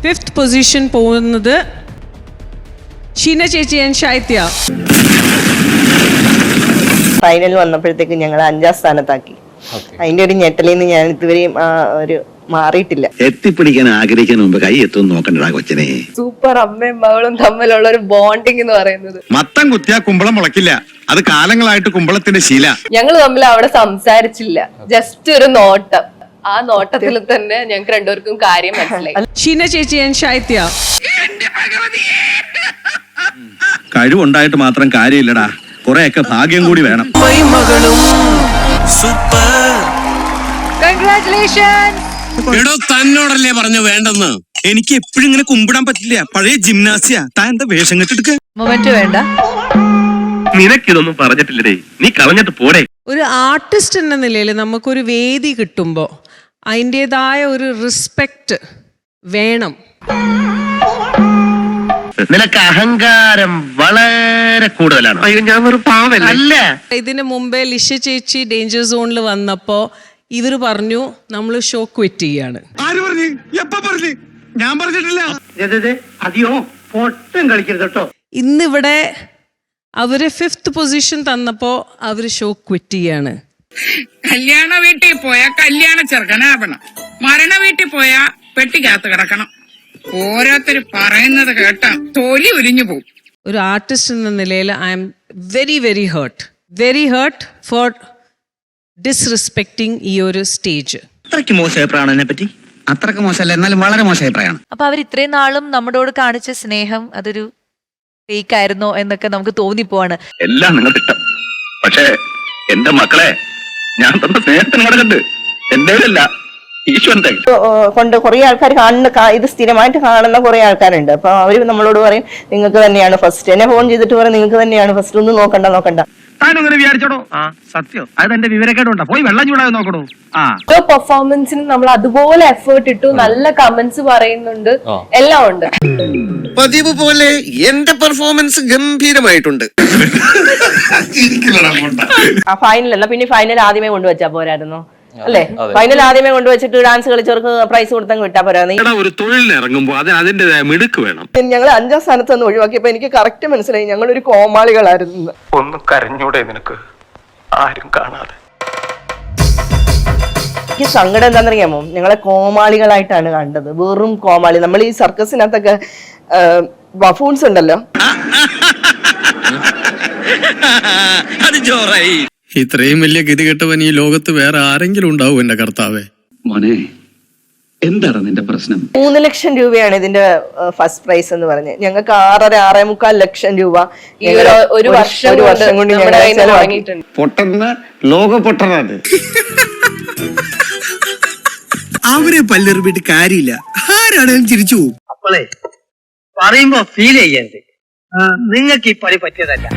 5th position പോകുന്നത് ഷീന ചേച്ചി and Shaithya. Final വന്നപ്പോഴത്തേക്ക് ഞങ്ങൾ 5ാം സ്ഥാനത്താക്കി. അതിന്റെ ഒരു ഞെട്ടലിൽ നിന്ന് ഞാൻ ഇതുവരെയും ഒരു മാറിയിട്ടില്ല. എത്തിപ്പിടിക്കാൻ ആഗ്രഹിക്കുന്ന മുമ്പ് കൈ എത്തും നോക്കണ്ടടാ കൊച്ചനെ. സൂപ്പർ അമ്മയും മകളും തമ്മിലുള്ള ഒരു ബോണ്ടിങ് എന്ന് പറയുന്നത്. മത്തം കുത്തിയാ കുമ്പളം മുളക്കില്ല, അത് കാലങ്ങളായിട്ട് കുമ്പളത്തിന്റെ ശീല. ഞങ്ങൾ തമ്മിൽ അവിടെ സംസാരിച്ചില്ല, ജസ്റ്റ് ഒരു നോട്ടം. ആ നോട്ടത്തിൽ തന്നെ ഞങ്ങൾക്ക് രണ്ടുപേർക്കും കാര്യം മനസ്സിലായി. ഷീന ചേച്ചി ആൻഡ് ശൈത്യ. കഴിവുണ്ടായിട്ട് മാത്രം കാര്യമില്ലടാ, കുറെയൊക്കെ ഭാഗ്യം കൂടി വേണം. എടോ തന്നോടല്ലേ പറഞ്ഞു വേണ്ടെന്ന്. എനിക്ക് എപ്പോഴും ഇങ്ങനെ കുമ്പിടാൻ പറ്റില്ല, പഴയ ജിംനാസിയ. താൻ എന്താ വേഷം കെട്ടെടുക്ക? മൊമെന്റ് വേണ്ട, നിനക്കിതൊന്നും പറഞ്ഞിട്ടില്ലേ, നീ കളഞ്ഞിട്ട് പോടെ. ഒരു ആർട്ടിസ്റ്റ് എന്ന നിലയിൽ നമുക്കൊരു വേദി കിട്ടുമ്പോൾ അതിൻ്റെതായ ഒരു റെസ്പെക്റ്റ് വേണം. നിനക്ക് അഹങ്കാരം വളരെ കൂടുതലാണ്. അയ്യോ, ഞാൻ ഒരു പാവല്ല. അല്ല, ഇതിന് മുമ്പേ ലിഷ ചേച്ചി ഡേഞ്ചർ സോണിൽ വന്നപ്പോൾ ഇവർ പറഞ്ഞു നമ്മൾ ഷോ ക്വിറ്റ് ചെയ്യാണ്. ആര് പറഞ്ഞു? എപ്പ പറഞ്ഞു? ഞാൻ പറഞ്ഞിട്ടില്ല. അതെയോ, പൊട്ടും കളിക്കരുത് കേട്ടോ. ഇന്നിവിടെ അവര് 5th പൊസിഷൻ തന്നപ്പോ അവര് ഷോ ക്വിറ്റ് ചെയ്യാണ്. കല്യാണ വീട്ടിൽ പോയാ കല്യാണ ചെറുക്കനാവണം, മരണ വീട്ടിൽ പോയാ പെട്ടിക്കകത്ത് കിടക്കണം. ഓരോരുത്തര് പറയുന്നത് കേട്ടാ തൊലി ഉരിഞ്ഞു പോകും. ഒരു ആർട്ടിസ്റ്റ് എന്ന നിലയിൽ I am very hurt for disrespecting ഈ ഒരു സ്റ്റേജ്. അത്രയ്ക്ക് മോശം അഭിപ്രായമാണ് എന്നെ പറ്റി. അത്രയ്ക്ക് മോശമല്ല, എന്നാലും വളരെ മോശം അഭിപ്രായമാണ്. അപ്പൊ അവർ ഇത്രയും നാളും നമ്മളോട് കാണിച്ച സ്നേഹം അതൊരു ഫേക്ക് ആയിരുന്നോ എന്നൊക്കെ നമുക്ക് തോന്നിപ്പോവാണ്. എല്ലാം നിങ്ങൾക്ക് ഇഷ്ടം, പക്ഷേ എന്റെ മക്കളെ ഞാൻ തന്ന സ്നേഹത്തിന് കടകണ്ട് എന്റേതല്ല, ഈശ്വരന്റെ. കൊണ്ട് കുറെ ആൾക്കാർ കാണുന്ന ഇത് സ്ഥിരമായിട്ട് കാണുന്ന കുറെ ആൾക്കാരുണ്ട്. അപ്പൊ അവര് നമ്മളോട് പറയും നിങ്ങൾക്ക് തന്നെയാണ് ഫസ്റ്റ്. എന്നെ ഫോൺ ചെയ്തിട്ട് പറയും നിങ്ങൾക്ക് തന്നെയാണ് ഫസ്റ്റ്, ഒന്നും നോക്കണ്ട. താനൊന്നും വിചാരിച്ചോടോ? ആ സത്യം, അത് എന്റെ വിവരക്കേടുണ്ടാ. പോയി വെള്ളം ചൂടാതെ നോക്കണോ. ഓരോ പെർഫോമൻസിനും നമ്മൾ അതുപോലെ എഫേർട്ട് ഇട്ടു, നല്ല കമന്റ്സ് പറയുന്നുണ്ട്, എല്ലാം ഉണ്ട്. പതിവ് പോലെ എന്റെ പെർഫോമൻസ് ഗംഭീരമായിട്ടുണ്ട്. ആ ഫൈനൽ അല്ല, പിന്നെ ഫൈനൽ ആദ്യമേ കൊണ്ടുവച്ചാ പോരായിരുന്നോ? അല്ലേ, ഫൈനൽ ആദ്യമേ കൊണ്ടുവച്ചിട്ട് ഡാൻസ് കളിച്ചവർക്ക് പ്രൈസ് കൊടുത്തങ്ങ് വിട്ടാ പോരായിരുന്നു. ഒരു തൊഴിലിന് ഇറങ്ങുമ്പോ അതിന്റേതായ മിടുക്ക് വേണം. ഞങ്ങൾ 5ാം സ്ഥാനത്ത് നിന്ന് ഒഴിവാക്കിയപ്പോ എനിക്ക് കറക്റ്റ് മനസ്സിലായി ഞങ്ങളൊരു കോമാളികളായിരുന്നു. ഒന്ന് കരഞ്ഞൂടെ നിനക്ക്, ആരും കാണാതെ? എനിക്ക് സങ്കടം എന്താണെന്നറിയാമോ, ഞങ്ങളെ കോമാളികളായിട്ടാണ് കണ്ടത്, വെറും കോമാളി. നമ്മൾ ഈ സർക്കസിനകത്തൊക്കെ ബഫൂൺസ് ഉണ്ടല്ലോ, ഇത്രയും വലിയ ഗതികെട്ടവൻ ഈ ലോകത്ത് വേറെ ആരെങ്കിലും ഉണ്ടാവും എന്റെ കർത്താവേ. മോനെ, എന്താണ് നിന്റെ പ്രശ്നം? 3 ലക്ഷം രൂപയാണ് ഇതിന്റെ ഫസ്റ്റ് പ്രൈസ് എന്ന് പറഞ്ഞ്. ഞങ്ങൾക്ക് 6.5 ലക്ഷം രൂപ ഒരു വർഷം കൊണ്ട് വാങ്ങിയിട്ടുണ്ട്. പൊട്ടന്ന ലോക പൊട്ടനാണ്. അവരെ പല്ലെറിഞ്ഞിട്ട് കാര്യമില്ല, ആരാണെങ്കിലും ചിരിച്ചു പോകും. അപ്പോളേ പറയുമ്പോ ഫീൽ ചെയ്യരുത്, നിങ്ങൾക്ക് ഈ പണി പറ്റിയതല്ല.